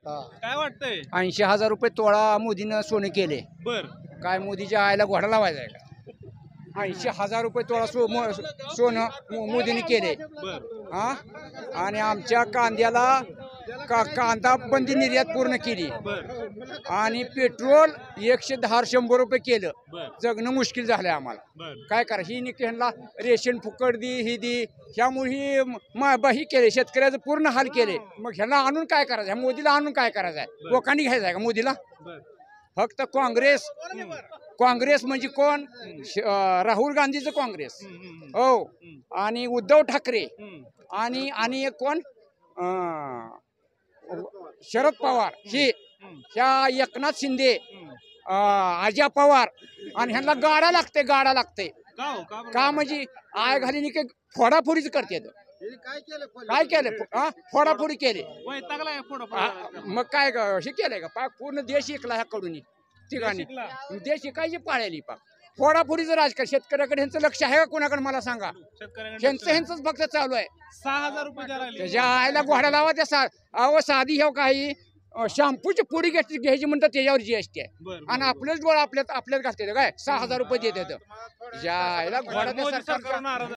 काय वाटतंय? 80,000 रुपये तोळा मोदीनं सोनं केले. बर काय मोदीच्या आईला घोडा लावायचा आहे का? 80,000 रुपये तोळा सोनं मोदीने केले. बर हा आणि आमच्या कांद्याला कांदा बंदी निर्यात पूर्ण केली बर आणि पेट्रोल 110-100 रुपये केलं. बर जगणं मुश्किल झालंय आम्हाला. बर काय करा ही ह्यांना रेशन फुकट दी ही दी ह्यामुळे ही केले शेतकऱ्याचं पूर्ण हाल केले. मग ह्यांना आणून काय करायचं? ह्या मोदीला आणून काय करायचं आहे? लोकांनी घ्यायचं आहे का मोदीला? बर फक्त काँग्रेस म्हणजे कोण? राहुल गांधीचं काँग्रेस हो आणि उद्धव ठाकरे आणि एक कोण शरद पवार ही ह्या एकनाथ शिंदे अजित पवार आणि ह्यांना गाडा लागते का म्हणजे आय घालीने काही फोडाफोडीच करते. काय केलं? फोडाफोडी केले. मग काय हे केलंय का? पूर्ण देश ऐकला ह्याकडून ठिकाणी देश ऐकायची पाळली पाक फोडाफोडीचं राजकारण. शेतकऱ्याकडे ह्यांचं लक्ष आहे का कोणाकडे मला सांगा? ह्यांचंच फक्त चालू आहे. 6,000 रुपये द्यायला लागले. त्याच्या आईला घोडा लावा त्या अहो साधी हे काही शॅम्पूची पुडी घ्यायची म्हणतात त्याच्यावर GST आहे आणि आपलेच डोळा आपल्यात घालते काय 6,000 रुपये देत. ज्या आईला घोडा मोदी सरकार नाराज